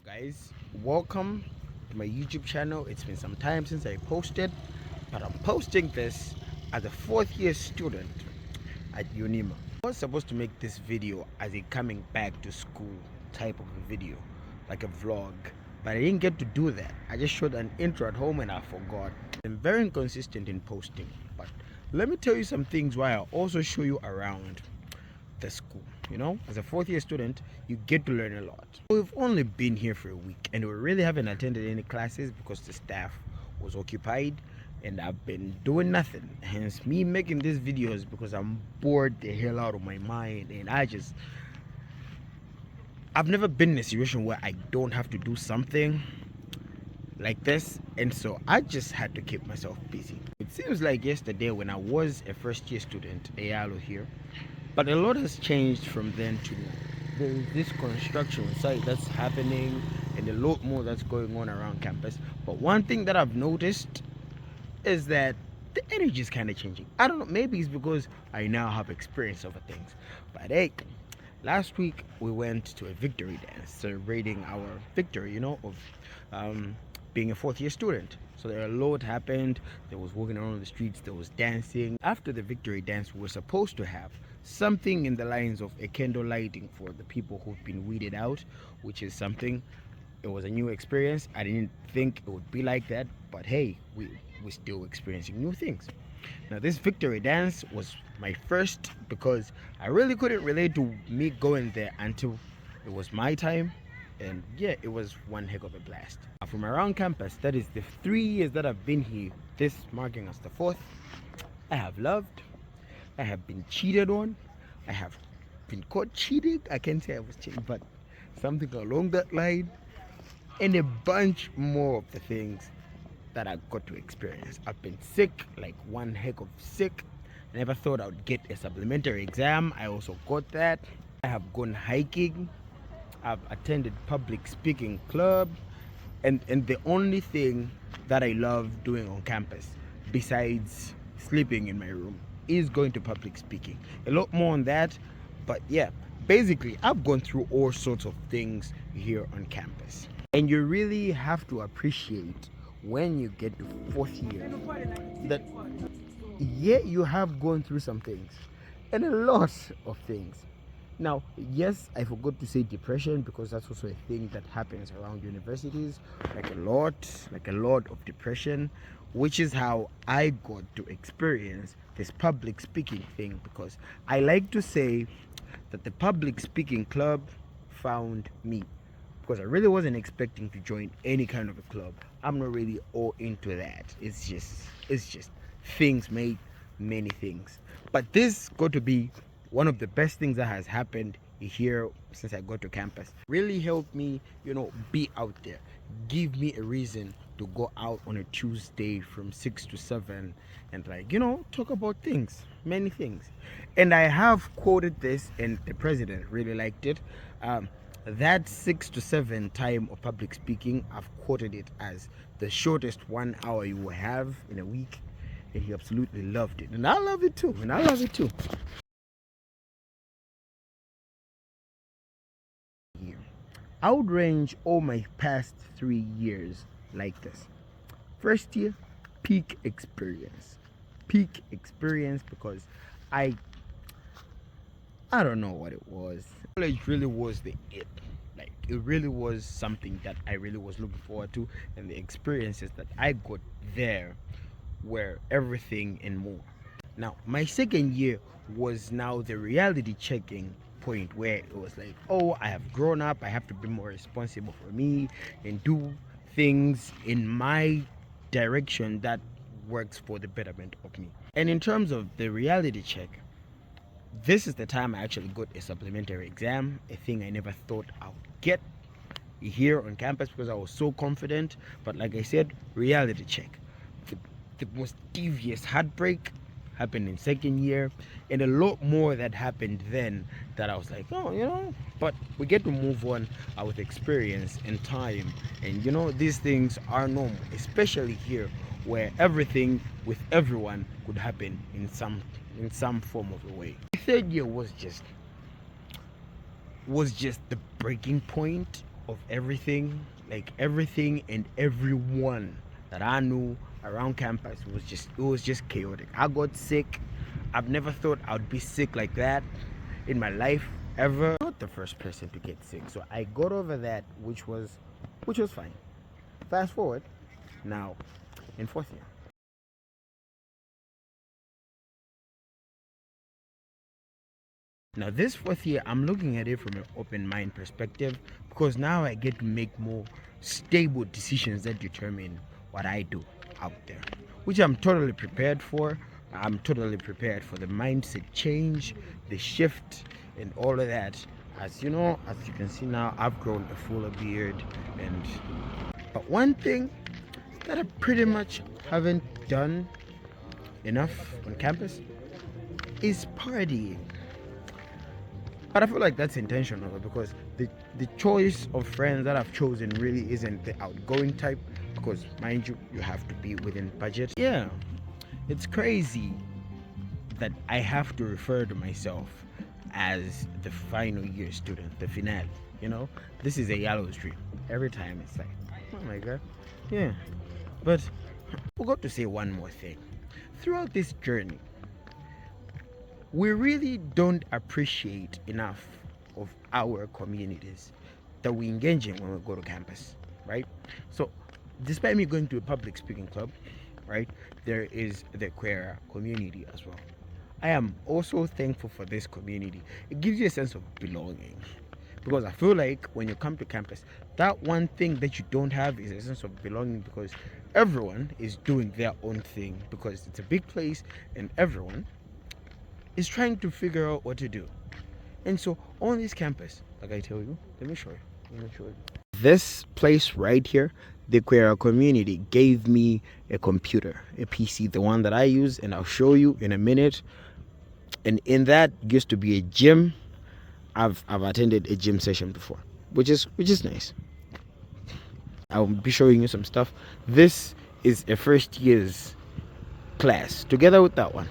Hello guys, welcome to my YouTube channel. It's been some time since I posted, but I'm posting this as a fourth year student at UNIMA. I was supposed to make this video as a coming back to school type of a video, like a vlog, but I didn't get to do that. I just shot an intro at home and I forgot. I'm very inconsistent in posting, but let me tell you some things while I'll also show you around the school. As a fourth year student, you get to learn a lot. We've only been here for a week and we really haven't attended any classes because the staff was occupied and I've been doing nothing. Hence me making these videos because I'm bored the hell out of my mind, and I've never been in a situation where I don't have to do something like this, and so I just had to keep myself busy. It seems like yesterday when I was a first year student, Ayalo here, but a lot has changed from then to there's this construction site that's happening and a lot more that's going on around campus. But one thing that I've noticed is that the energy is kind of changing. I don't know, maybe it's because I now have experience over things. But hey, last week we went to a victory dance celebrating our victory, of being a fourth year student. So there a lot happened. There was walking around the streets, there was dancing. After the victory dance, we were supposed to have something in the lines of a candle lighting for the people who've been weeded out, which is something. It was a new experience. I didn't think it would be like that, but hey, we're still experiencing new things. Now this victory dance was my first because I really couldn't relate to me going there until it was my time. And yeah, it was one heck of a blast. From around campus, that is the 3 years that I've been here, this marking as the fourth, I have loved, I have been cheated on, I have been caught cheating. I can't say I was cheating, but something along that line, and a bunch more of the things that I got to experience. I've been sick, like one heck of sick. I never thought I would get a supplementary exam. I also got that. I have gone hiking. I've attended public speaking club, and the only thing that I love doing on campus besides sleeping in my room is going to public speaking. A lot more on that, but yeah, basically I've gone through all sorts of things here on campus, and you really have to appreciate when you get to fourth year that yeah, you have gone through some things and a lot of things. Now, yes, I forgot to say depression because that's also a thing that happens around universities, like a lot of depression, which is how I got to experience this public speaking thing, because I like to say that the public speaking club found me, because I really wasn't expecting to join any kind of a club. I'm not really all into that. It's just things made many things. But this got to be one of the best things that has happened here since I got to campus. Really helped me, be out there. Give me a reason to go out on a Tuesday from 6 to 7 and talk about things, many things. And I have quoted this and the president really liked it. That 6 to 7 time of public speaking, I've quoted it as the shortest 1 hour you will have in a week. And he absolutely loved it. And I love it too. I would range all my past 3 years like this. First year, peak experience because I don't know what it was. College really was the it. Like, it really was something that I really was looking forward to, and the experiences that I got there were everything and more. Now, my second year was now the reality checking point where it was like, oh, I have grown up, I have to be more responsible for me and do things in my direction that works for the betterment of me. And in terms of the reality check, this is the time I actually got a supplementary exam, a thing I never thought I would get here on campus because I was so confident. But like I said, reality check. The most devious heartbreak happened in second year, and a lot more that happened then that I was like, oh, but we get to move on with experience and time, and these things are normal, especially here where everything with everyone could happen in some form of a way. The third year was just the breaking point of everything, like everything and everyone that I knew around campus was just chaotic. I got sick. I've never thought I'd be sick like that in my life ever. Not the first person to get sick, so I got over that, which was fine. Fast forward, now in fourth year. Now this fourth year, I'm looking at it from an open mind perspective because now I get to make more stable decisions that determine what I do out there, which I'm totally prepared for. I'm totally prepared for the mindset change, the shift, and all of that. As you know, as you can see now, I've grown a fuller beard, and but one thing that I pretty much haven't done enough on campus is partying. But I feel like that's intentional because the choice of friends that I've chosen really isn't the outgoing type, because mind you, you have to be within budget. Yeah, it's crazy that I have to refer to myself as the final year student, the finale. You know, this is a yellow stream. Every time it's like, oh my god, yeah. But I forgot to say one more thing. Throughout this journey, we really don't appreciate enough of our communities that we engage in when we go to campus, right? So despite me going to a public speaking club, right, there is the queer community as well. I am also thankful for this community. It gives you a sense of belonging, because I feel like when you come to campus, that one thing that you don't have is a sense of belonging, because everyone is doing their own thing, because it's a big place and everyone is trying to figure out what to do. And so on this campus, like I tell you, let me show you. This place right here, the queer community gave me a computer, a PC, the one that I use, and I'll show you in a minute. And in that used to be a gym. I've attended a gym session before, which is nice. I'll be showing you some stuff. This is a first year's class together with that one,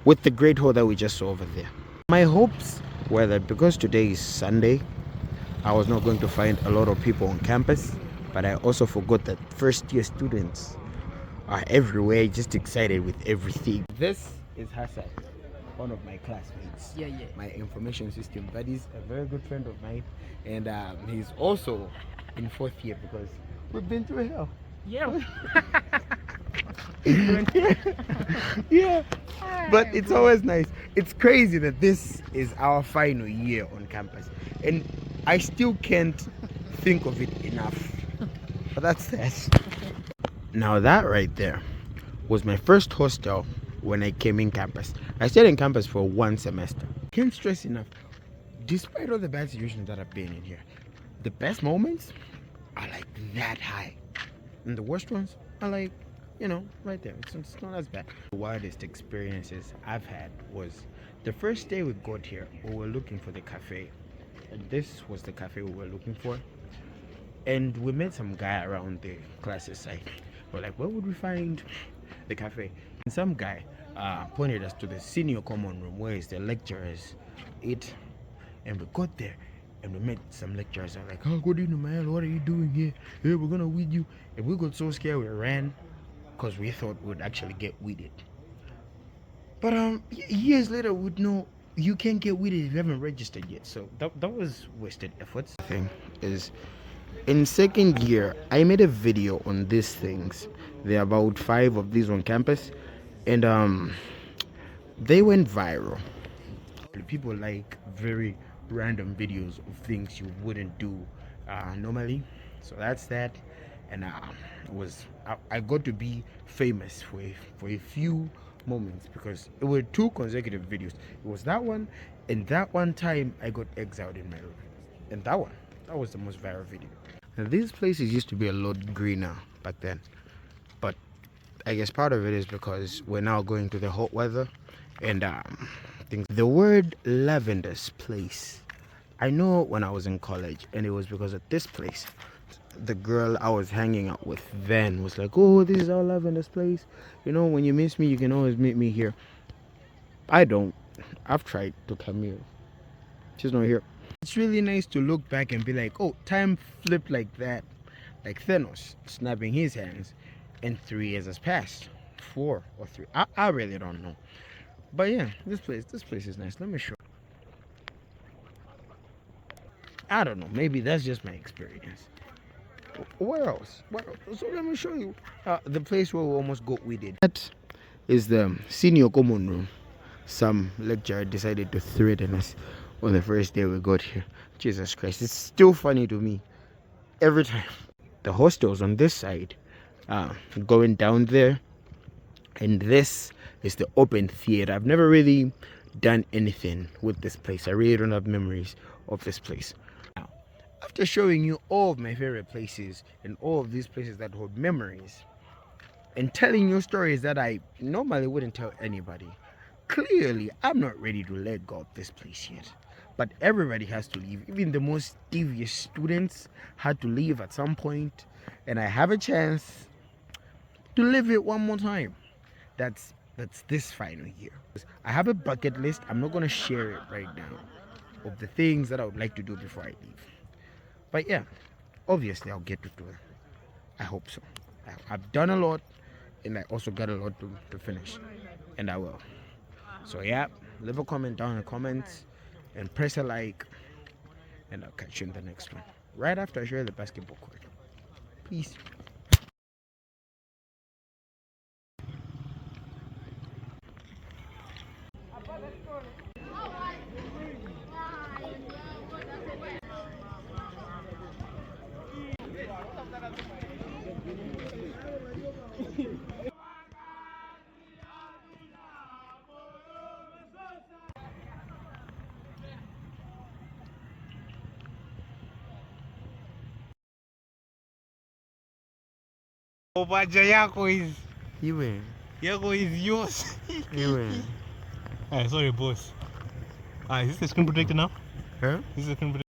with the great hall that we just saw over there. My hopes were that because today is Sunday, I was not going to find a lot of people on campus, but I also forgot that first year students are everywhere, just excited with everything. This is Hassan, one of my classmates. Yeah. My information system buddies, a very good friend of mine, and he's also in fourth year because we've been through hell. Yeah. Yeah, but it's always nice. It's crazy that this is our final year on campus, and I still can't think of it enough. But that's that. Now that right there was my first hostel when I came in campus. I stayed in campus for 1 semester. Can't stress enough, despite all the bad situations that I've been in here, the best moments are like that high, and the worst ones are like, you know, right there. It's not as bad. The wildest experiences I've had was the first day we got here. We were looking for the cafe, and this was the cafe we were looking for. And we met some guy around the classes side. We're like, where would we find the cafe? And some guy pointed us to the senior common room where is the lecturers eat. And we got there and we met some lecturers. I'm like, oh, good evening, man. What are you doing here? Hey, we're gonna weed you. And we got so scared we ran, because we thought we'd actually get weeded. But years later we'd know you can't get weeded if you haven't registered yet. So that was wasted efforts. The thing is, in second year I made a video on these things. There are about 5 of these on campus, and they went viral. People like very random videos of things you wouldn't do normally. So that's that. And I got to be famous for a few moments, because it were 2 consecutive videos. It was that one, and that one time I got exiled in my room, and that was the most viral video. Now, these places used to be a lot greener back then, but I guess part of it is because we're now going to the hot weather, and things. The word Lavender's Place, I know when I was in college, and it was because of this place. The girl I was hanging out with then was like, oh, this is our Lavender's Place. You know, when you miss me, you can always meet me here. I don't. I've tried to come here. She's not here. It's really nice to look back and be like, oh, time flipped like that, like Thanos snapping his hands, and 3 years has passed. 4 or 3. I really don't know. But yeah, this place is nice. Let me show. I don't know. Maybe that's just my experience. Where else? So let me show you the place where we almost got weeded. That is the senior common room. Some lecturer decided to threaten us on the first day we got here. Jesus Christ, it's still funny to me every time. The hostel's on this side, going down there, and this is the open theater. I've never really done anything with this place. I really don't have memories of this place. Now, after showing you all of my favorite places and all of these places that hold memories, and telling you stories that I normally wouldn't tell anybody, clearly I'm not ready to let go of this place yet. But everybody has to leave. Even the most devious students had to leave at some point, and I have a chance to live it one more time. That's this final year. I have a bucket list. I'm not gonna share it right now of the things that I would like to do before I leave. But yeah, obviously I'll get to do it. I hope so. I've done a lot, and I also got a lot to finish, and I will. So yeah, leave a comment down in the comments and press a like, and I'll catch you in the next one right after I share the basketball court. Peace. Obaja yako is Iwe. yours. Iwe. Sorry, boss. Is this the screen protector now? Huh? This is the screen protector.